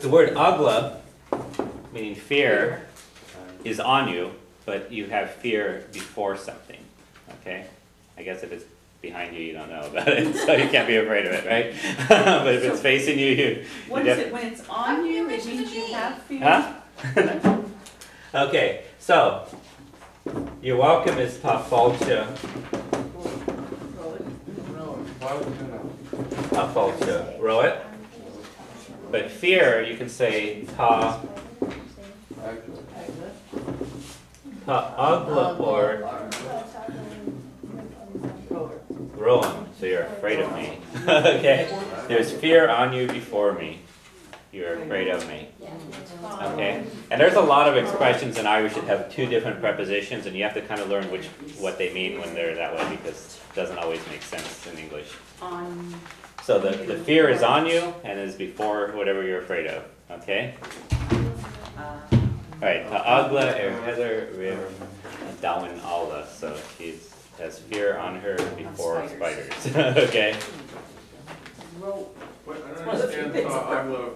The word agla, meaning fear, is on you, but you have fear before something. Okay? I guess if it's behind you, you don't know about it, so you can't be afraid of it, right? But if it's facing you, you what is it when it's on you? It means you have fear. Huh? Okay, so you're welcome is ta falcha. Ta falcha. Row it. But fear, you can say ta agla or rowan. So you're afraid of me. Okay? There's fear on you before me. You're afraid of me. Okay? And there's a lot of expressions in Irish that have two different prepositions, and you have to kind of learn what they mean when they're that way, because it doesn't always make sense in English. So the fear is on you and is before whatever you're afraid of. Okay? Alright, Ta'agla Heather Riv Dawin Allah. So she has fear on her before spiders. Okay? I don't understand Ta'agla.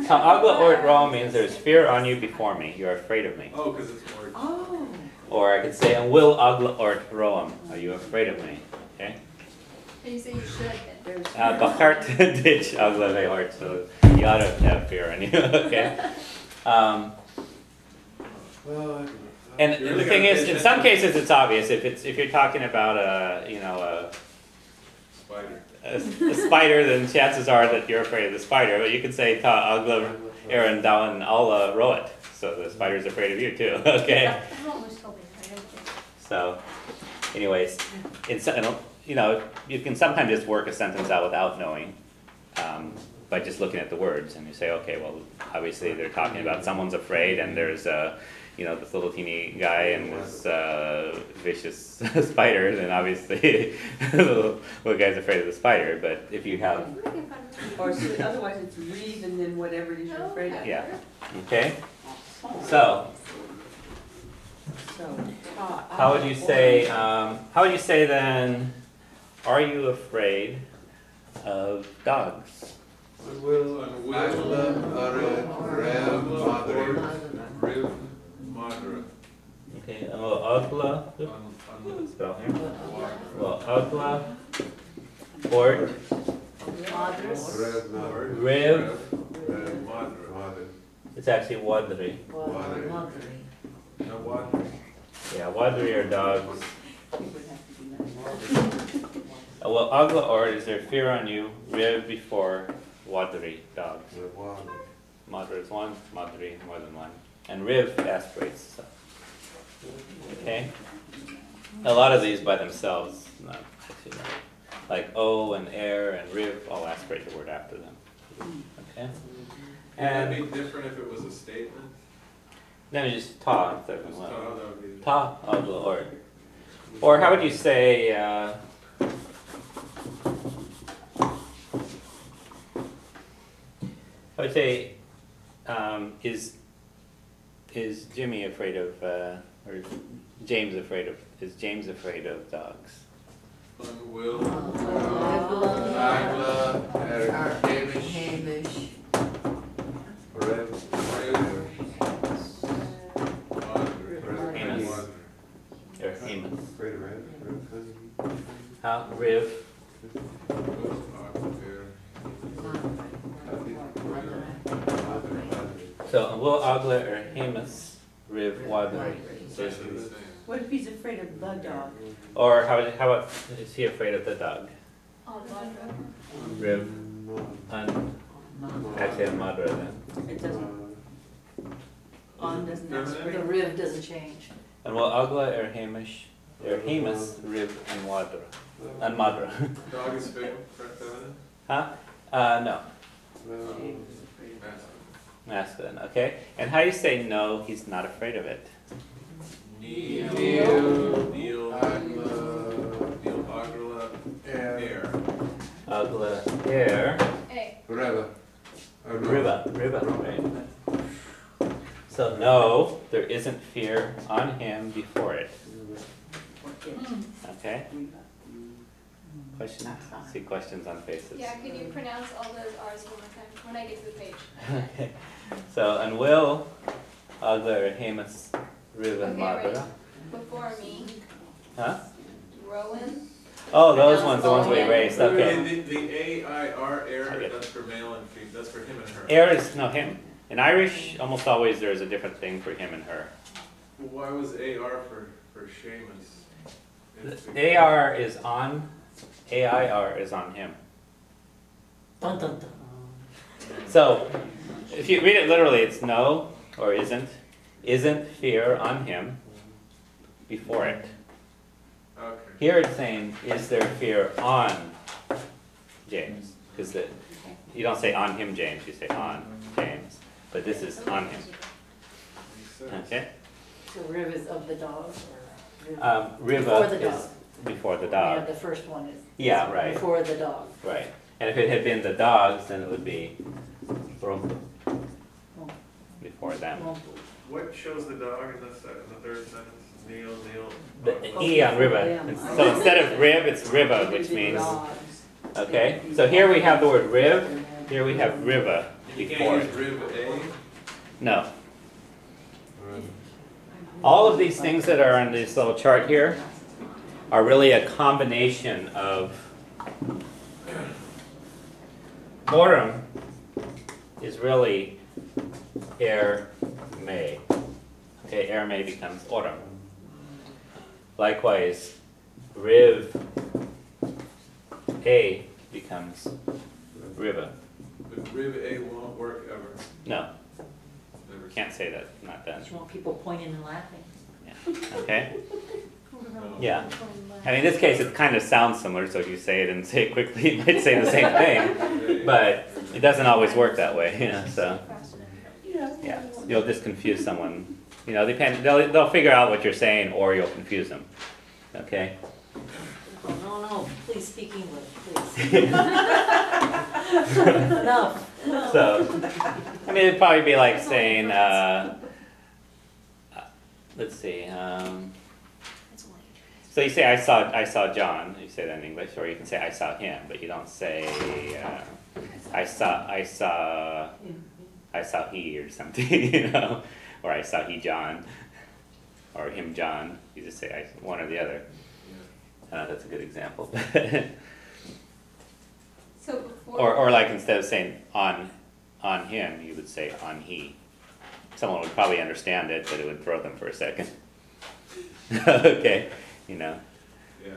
Ta'agla or Ra means there's fear on you before me. You're afraid of me. Oh, because it's more. Oh. Or I could say, and will agla or roam. Are you afraid of me? Okay? You say you should then. Bachart ditch agla vehort. So you ought to have fear on you. Okay? And the thing is, in some cases it's obvious. If you're talking about a spider, then chances are that you're afraid of the spider. But you can say ta agla erin down Allah roet. So the spider's afraid of you too. Okay. So, anyways, you can sometimes just work a sentence out without knowing, by just looking at the words, and you say, okay, well, obviously they're talking about someone's afraid, and there's this little teeny guy and this vicious spider, then obviously the little guy's afraid of the spider. But if you have, Or so otherwise it's read and then whatever it is you're afraid of. yeah, okay. So how would you say? How would you say then? Are you afraid of dogs? Okay, agla. Spell here. Well, agla, port, riv. It's actually wadri. Yeah, wadri are dogs. Well, agla or is there fear on you? Riv before wadri, dogs. Madra is one, madri more than one. And riv aspirates. So. Okay? A lot of these by themselves, not actually not. Like O and air and riv all aspirate the word after them. Okay? And Would that be different if it was a statement? then you just ta instead of Just well. ta, that would be. Ta agla or how would you say I would say, is Jimmy afraid of, or James afraid of? Is James afraid of dogs? Will. Hamish. Amos. Or Amos. How? Riv. So will agla or Amos riv wadri? What if he's afraid of the dog? Or how about is he afraid of the dog? Riv actually a madra then. It doesn't. On doesn't aspirate. The riv doesn't change. And will agla or Hamish or Hamas riv and wadra and madra? Dog is feminine? Huh? No. Masculine, okay. And how do you say no, he's not afraid of it? Neil Agrila Air. Agla air. Riva, right? So no, there isn't fear on him before it. Okay? Questions? See questions on faces. Yeah, could you pronounce all those R's one more time when I get to the page? Okay. So, and will, Agler, Hamas, Riven, Okay, Marbara. ready. Before me, Huh? Rowan. Oh, those ones, the ones we erased, okay. The A-I-R, air, that's for male and female, that's for him and her. Air is, no, him. In Irish, almost always there is a different thing for him and her. Well, why was A-R for Seamus? AR is on, AIR is on him. Dun, dun, dun. So, if you read it literally, it's no or isn't fear on him before it. Okay. Here it's saying, is there fear on James? Because you don't say on him, James, you say on James. But this is on him. Makes sense. Okay? So Riv is of the dog, or Riva Before the is dog. before the yeah, dog. the first one is. Yeah, right. Before the dog. Right. And if it had been the dogs, then it would be Rumpu before them. What shows the dog in the third sentence? Neil. The E on Riva. And so instead of Rib, it's Riva, which means, okay? So here we have the word Riv, here we have Riva You before can't it. use rib A? No. All of these things that are on this little chart here are really a combination of Borum is really air may. Okay, air may becomes autumn. Likewise, Riv A becomes Riva. But rib A won't work ever. No, Never. can't say that, not done. Just want people pointing and laughing. Yeah. Okay? No. Yeah. I mean, in this case, it kind of sounds similar, so if you say it and say it quickly, you might say the same thing. But it doesn't always work that way, you know, so. Yeah, you'll just confuse someone. You know, they'll figure out what you're saying, or you'll confuse them. Okay? Oh, no, please speak English, please. Enough. So, I mean, it'd probably be like saying, let's see. So you say, I saw John. You say that in English, or you can say, I saw him, but you don't say, I saw he or something, you know, or I saw he John, or him John. You just say one or the other. I don't know if that's a good example. So before. or like instead of saying on him, you would say on he. Someone would probably understand it, but it would throw them for a second. Okay, you know. Yeah.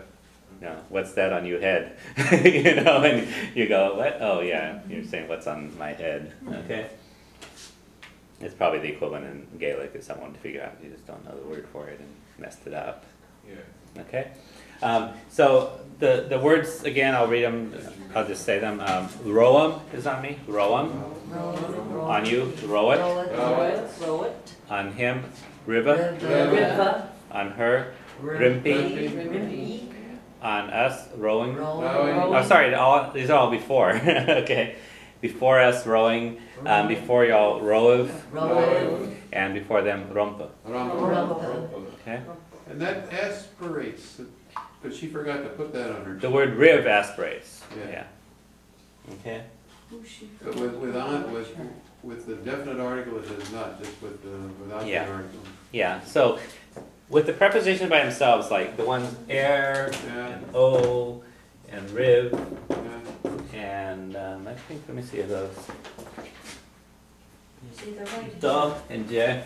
No, what's that on your head? You know, and you go, what? Oh yeah, you're saying what's on my head. Okay. It's probably the equivalent in Gaelic if someone to figure out you just don't know the word for it and messed it up. Yeah. Okay. So the words again, I'll read them. I'll just say them. Roam is on me. Roam. On you. Rowet. Row it. On him. Riva. Riva. On her. Rimpi. Rimpi. On us. Rowing. Rowing. Oh, sorry. These are all before. Okay. Before us, rowing. Before y'all, roev. Row. And before them, rompa. Okay. And that aspirates, but she forgot to put that on her. The word riv aspirates. Yeah. Okay. But with the definite article, it does not, just without the Yeah. article. Yeah. So with the prepositions by themselves, like the ones air Yeah. and o and riv Yeah. and I think, let me see if those. See, they're right. Da and je.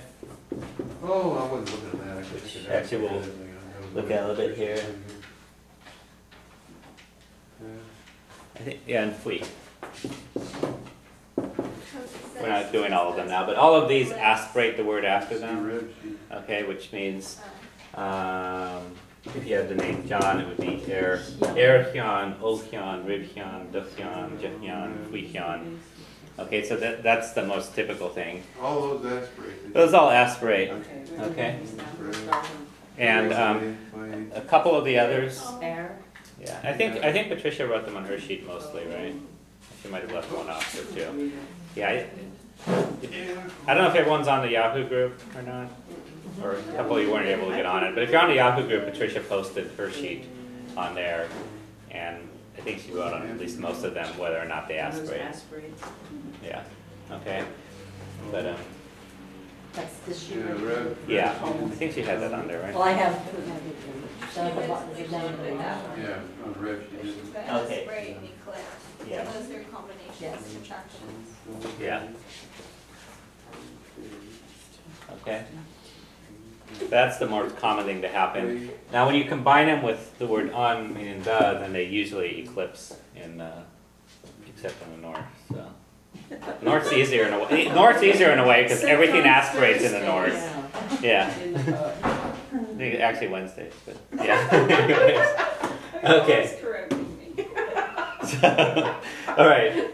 Oh, I wasn't looking at that. I should have Actually, we'll look at a little bit here. I think, yeah, and fui. We're not doing all of them now, but all of these aspirate the word after them. Okay, which means if you had the name John, it would be Erhyan, Ohyan, Ribhyan, Duhyan, Jehyan, Fuihyan. Okay, so that's the most typical thing. All those aspirate. Those all aspirate. Okay, and a couple of the others. Air. Yeah, I think Patricia wrote them on her sheet mostly, right? She might have left one off there too. Yeah, I don't know if everyone's on the Yahoo group or not, or a couple of you weren't able to get on it. But if you're on the Yahoo group, Patricia posted her sheet on there, and I think she wrote on at least most of them whether or not they Those aspirate. aspirate. Yeah, okay. But, That's this Yeah, year. Rev. yeah, I think she had that on there, Well, right? I have some of the buttons down below. Yeah, on the Rev, she She's did. got Okay. spray and eclipse. Yeah. Those are combinations, Yes. subtractions. Yeah. Okay. That's the more common thing to happen. Now, when you combine them with the word on and the, then they usually eclipse in, except in the north, so. North's easier in a way, north's easier in a way because everything aspirates in the north. Yeah. Yeah, actually Wednesdays, but yeah. Okay. Always correcting me. All right.